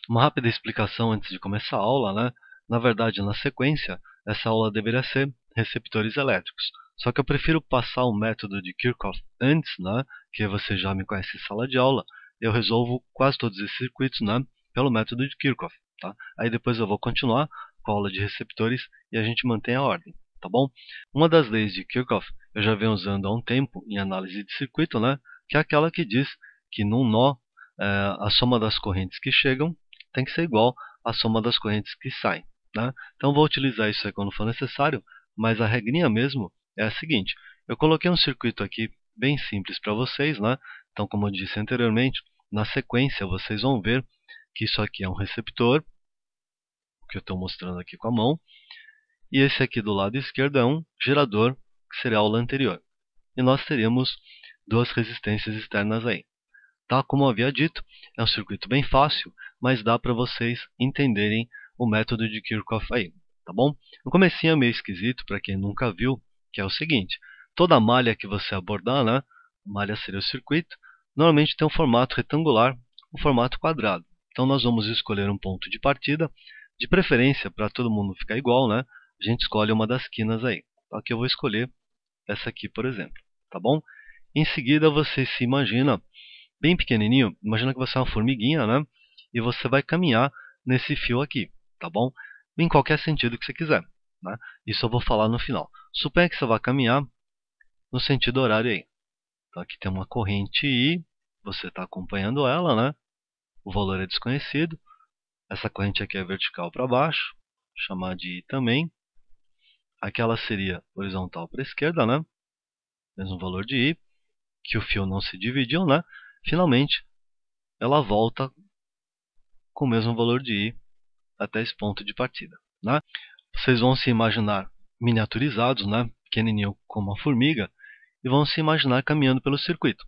Uma rápida explicação antes de começar a aula, né? Na verdade, na sequência, essa aula deveria ser receptores elétricos. Só que eu prefiro passar o método de Kirchhoff antes, né? Que você já me conhece em sala de aula. Eu resolvo quase todos esses circuitos, né? Pelo método de Kirchhoff, tá? Aí depois eu vou continuar com a aula de receptores e a gente mantém a ordem, tá bom? Uma das leis de Kirchhoff eu já venho usando há um tempo em análise de circuito, né? Que é aquela que diz que num nó, a soma das correntes que chegam tem que ser igual à soma das correntes que saem, né? Então vou utilizar isso aí quando for necessário, mas a regrinha mesmo é a seguinte: eu coloquei um circuito aqui bem simples para vocês, né? Então, como eu disse anteriormente, na sequência vocês vão ver que isso aqui é um receptor, que eu estou mostrando aqui com a mão, e esse aqui do lado esquerdo é um gerador, que seria a aula anterior. E nós teríamos duas resistências externas aí. Tá? Como eu havia dito, é um circuito bem fácil, mas dá para vocês entenderem o método de Kirchhoff aí, tá bom? No comecinho é meio esquisito para quem nunca viu, que é o seguinte: toda malha que você abordar, né, malha seria o circuito, normalmente tem um formato retangular, um formato quadrado. Então nós vamos escolher um ponto de partida, de preferência para todo mundo ficar igual, né? A gente escolhe uma das quinas aí. Então aqui eu vou escolher essa aqui, por exemplo, tá bom? Em seguida você se imagina bem pequenininho, imagina que você é uma formiguinha, né? E você vai caminhar nesse fio aqui, tá bom? Em qualquer sentido que você quiser, né? Isso eu vou falar no final. Suponha que você vai caminhar no sentido horário aí. Então aqui tem uma corrente I, você está acompanhando ela, né? O valor é desconhecido. Essa corrente aqui é vertical para baixo, chamar de I também. Aquela seria horizontal para a esquerda, né? Mesmo valor de I, que o fio não se dividiu, né? Finalmente, ela volta com o mesmo valor de I até esse ponto de partida, né? Vocês vão se imaginar miniaturizados, né? Pequenininho como uma formiga, e vão se imaginar caminhando pelo circuito.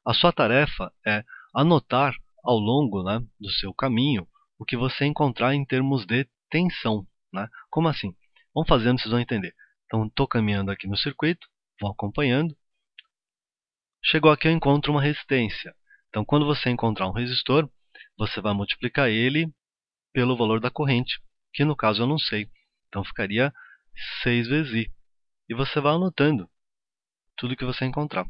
A sua tarefa é anotar ao longo, né, do seu caminho o que você encontrar em termos de tensão, né? Como assim? Vamos fazendo, vocês vão entender. Então, estou caminhando aqui no circuito, vou acompanhando. Chegou aqui, eu encontro uma resistência. Então, quando você encontrar um resistor, você vai multiplicar ele pelo valor da corrente, que no caso eu não sei. Então ficaria 6 vezes I. E você vai anotando tudo que você encontrar,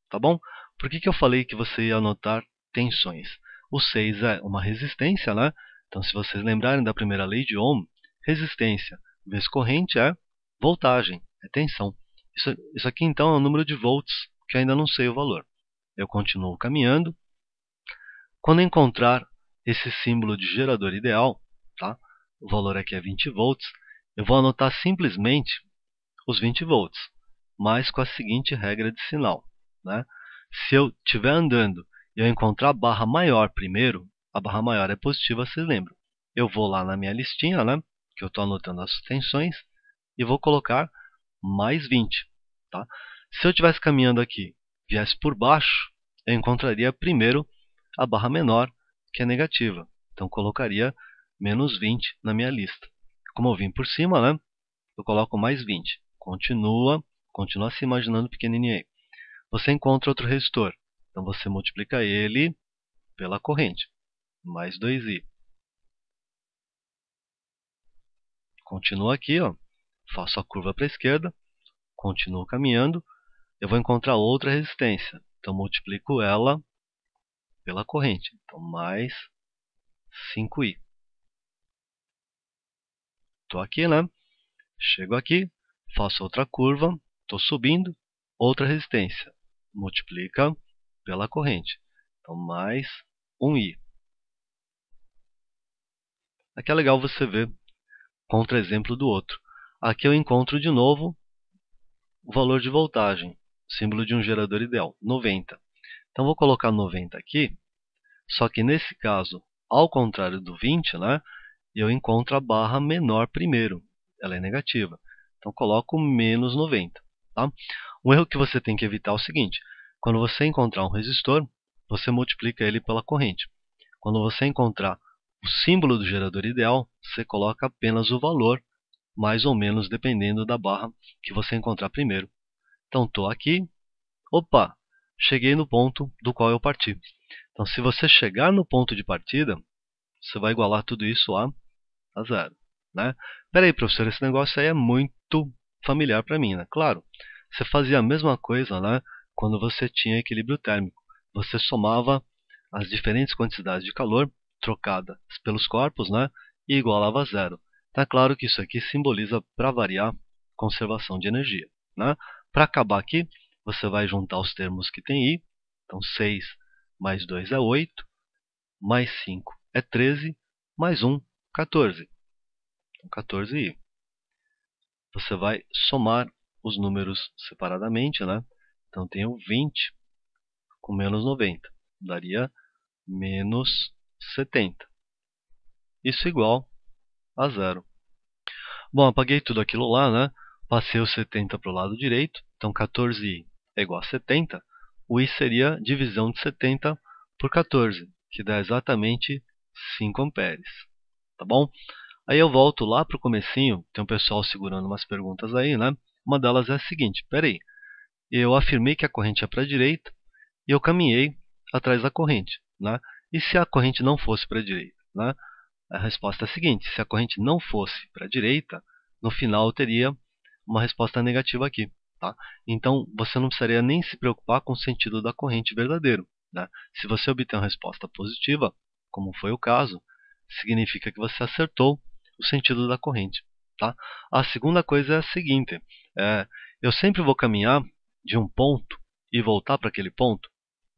tá bom? Por que eu falei que você ia anotar tensões? O 6 é uma resistência, né? Então, se vocês lembrarem da primeira lei de Ohm, resistência vezes corrente é voltagem, é tensão. Isso aqui, então, é o número de volts, que ainda não sei o valor. Eu continuo caminhando. Quando encontrar esse símbolo de gerador ideal, tá? O valor aqui é 20 volts, eu vou anotar simplesmente os 20 volts, mas com a seguinte regra de sinal, né? Se eu estiver andando e eu encontrar a barra maior primeiro, a barra maior é positiva, vocês lembram. Eu vou lá na minha listinha, né, que eu estou anotando as tensões, e vou colocar mais 20. Tá? Se eu estivesse caminhando aqui, viesse por baixo, eu encontraria primeiro a barra menor, que é negativa. Então, colocaria menos 20 na minha lista. Como eu vim por cima, né, eu coloco mais 20. Continua se imaginando pequenininho aí. Você encontra outro resistor. Então, você multiplica ele pela corrente. Mais 2i. Continua aqui, ó. Faço a curva para a esquerda. Continuo caminhando. Eu vou encontrar outra resistência. Então, multiplico ela pela corrente. Então, mais 5i. Estou aqui, né? Chego aqui, faço outra curva, estou subindo, outra resistência. Multiplica pela corrente. Então, mais 1i. Aqui é legal você ver contra-exemplo do outro. Aqui eu encontro de novo o valor de voltagem, símbolo de um gerador ideal, 90. Então, vou colocar 90 aqui, só que nesse caso, ao contrário do 20, né, eu encontro a barra menor primeiro. Ela é negativa. Então, coloco menos 90. Tá? Um erro que você tem que evitar é o seguinte: quando você encontrar um resistor, você multiplica ele pela corrente. Quando você encontrar o símbolo do gerador ideal, você coloca apenas o valor, mais ou menos dependendo da barra que você encontrar primeiro. Então, estou aqui. Opa! Cheguei no ponto do qual eu parti. Então, se você chegar no ponto de partida, você vai igualar tudo isso a zero, né? Peraí, professor, esse negócio aí é muito familiar para mim, né? Claro, você fazia a mesma coisa, né, quando você tinha equilíbrio térmico. Você somava as diferentes quantidades de calor trocadas pelos corpos, né, e igualava a zero. Tá claro que isso aqui simboliza, para variar, conservação de energia, né? Para acabar aqui, você vai juntar os termos que tem I. Então, 6 mais 2 é 8, mais 5 é 13, mais 1, 14. Então, 14i. Você vai somar os números separadamente, né? Então, tenho 20 com menos 90. Daria menos 70. Isso igual a zero. Bom, apaguei tudo aquilo lá, né? Passei o 70 para o lado direito. Então, 14i é igual a 70. O i seria divisão de 70 por 14, que dá exatamente 5 amperes. Tá bom? Aí eu volto lá para o comecinho. Tem um pessoal segurando umas perguntas aí, né? Uma delas é a seguinte. Peraí, eu afirmei que a corrente é para a direita e eu caminhei atrás da corrente, né? E se a corrente não fosse para a direita, né? A resposta é a seguinte: se a corrente não fosse para a direita, no final eu teria uma resposta negativa aqui, tá? Então você não precisaria nem se preocupar com o sentido da corrente verdadeiro, né? Se você obter uma resposta positiva, como foi o caso, significa que você acertou o sentido da corrente, tá? A segunda coisa é a seguinte: eu sempre vou caminhar de um ponto e voltar para aquele ponto?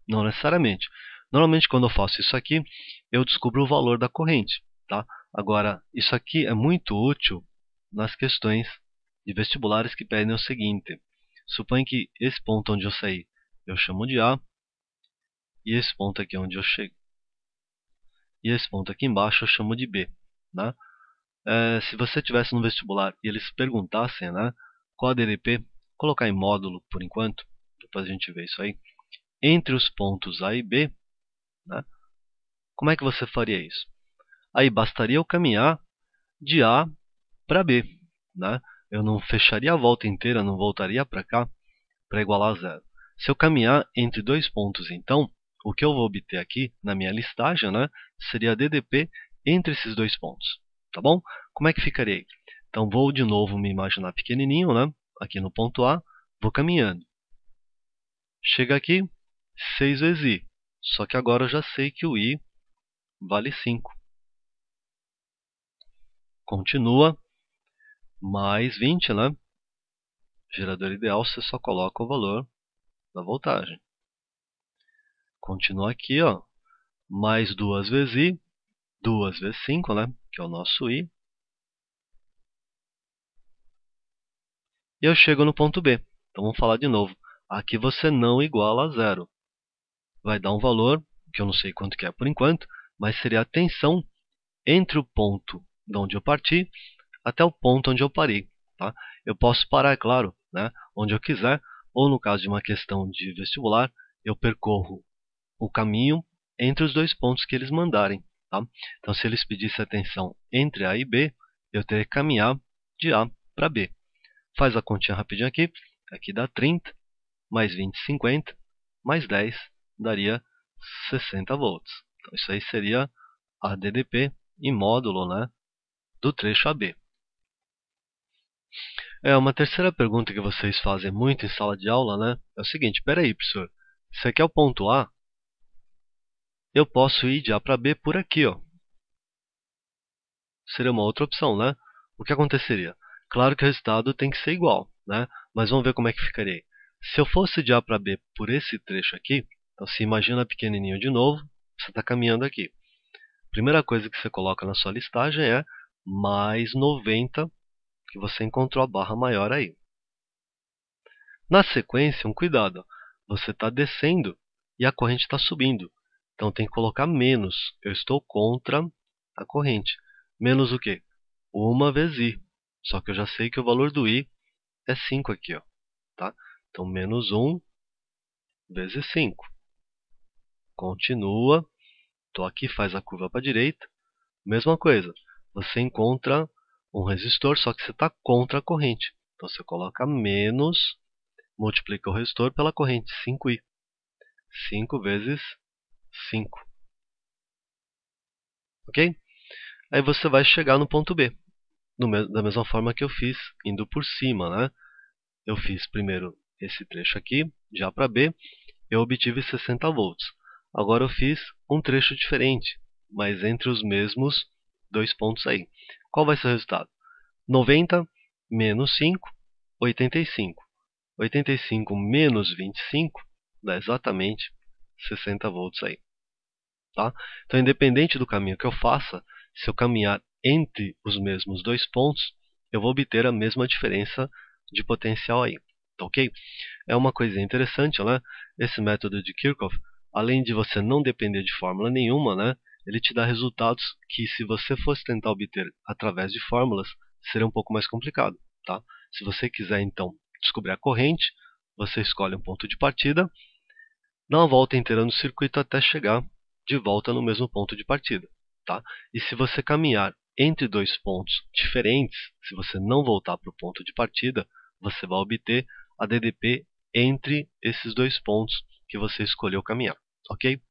Não necessariamente. Normalmente, quando eu faço isso aqui, eu descubro o valor da corrente, tá? Agora, isso aqui é muito útil nas questões de vestibulares que pedem o seguinte: suponha que esse ponto onde eu saí eu chamo de A, e esse ponto aqui onde eu chego, e esse ponto aqui embaixo eu chamo de B, né? Se você tivesse no vestibular e eles perguntassem, né, qual a DDP, colocar em módulo por enquanto, depois a gente vê isso aí, entre os pontos A e B, né, como é que você faria isso? Aí bastaria eu caminhar de A para B, né? Eu não fecharia a volta inteira, não voltaria para cá para igualar a zero. Se eu caminhar entre dois pontos, então, o que eu vou obter aqui na minha listagem, né, seria a DDP entre esses dois pontos, tá bom? Como é que ficaria aí? Então, vou de novo me imaginar pequenininho, né, aqui no ponto A, vou caminhando. Chega aqui, 6 vezes I, só que agora eu já sei que o I vale 5. Continua, mais 20, né? Gerador ideal, você só coloca o valor da voltagem. Continua aqui, ó, mais 2 vezes I, 2 vezes 5, né? Que é o nosso I. E eu chego no ponto B. Então vamos falar de novo. Aqui você não iguala a zero. Vai dar um valor, que eu não sei quanto que é por enquanto, mas seria a tensão entre o ponto de onde eu parti até o ponto onde eu parei. Tá? Eu posso parar, é claro, né, onde eu quiser, ou no caso de uma questão de vestibular, eu percorro o caminho entre os dois pontos que eles mandarem. Tá? Então, se eles pedissem atenção entre A e B, eu teria que caminhar de A para B. Faz a continha rapidinho aqui. Aqui dá 30, mais 20, 50, mais 10, daria 60 volts. Então, isso aí seria a DDP em módulo, né, do trecho AB. Uma terceira pergunta que vocês fazem muito em sala de aula, né, é o seguinte: peraí, professor, se aqui é o ponto A, eu posso ir de A para B por aqui, ó. Seria uma outra opção, né? O que aconteceria? Claro que o resultado tem que ser igual, né? Mas vamos ver como é que ficaria aí. Se eu fosse de A para B por esse trecho aqui, então se imagina pequenininho de novo, você está caminhando aqui. Primeira coisa que você coloca na sua listagem é mais 90, que você encontrou a barra maior aí. Na sequência, um cuidado. Você está descendo e a corrente está subindo. Então tem que colocar menos. Eu estou contra a corrente. Menos o quê? 1 vezes I. Só que eu já sei que o valor do I é 5 aqui, ó. Tá? Então menos 1 vezes 5. Continua. Estou aqui, faz a curva para a direita. Mesma coisa. Você encontra um resistor, só que você está contra a corrente. Então você coloca menos, multiplica o resistor pela corrente, 5i. 5 vezes 5. ok? Aí você vai chegar no ponto B, da mesma forma que eu fiz indo por cima, né? Eu fiz primeiro esse trecho aqui, de A para B, eu obtive 60 volts. Agora eu fiz um trecho diferente, mas entre os mesmos dois pontos aí. Qual vai ser o resultado? 90 menos 5, 85. 85 menos 25 dá exatamente 60 volts aí. Tá? Então, independente do caminho que eu faça, se eu caminhar entre os mesmos dois pontos, eu vou obter a mesma diferença de potencial aí. Tá ok? É uma coisa interessante, né? Esse método de Kirchhoff, além de você não depender de fórmula nenhuma, né? Ele te dá resultados que, se você fosse tentar obter através de fórmulas, seria um pouco mais complicado. Tá? Se você quiser, então, descobrir a corrente, você escolhe um ponto de partida, dá uma volta inteira no circuito até chegar de volta no mesmo ponto de partida. Tá? E se você caminhar entre dois pontos diferentes, se você não voltar para o ponto de partida, você vai obter a DDP entre esses dois pontos que você escolheu caminhar. Ok?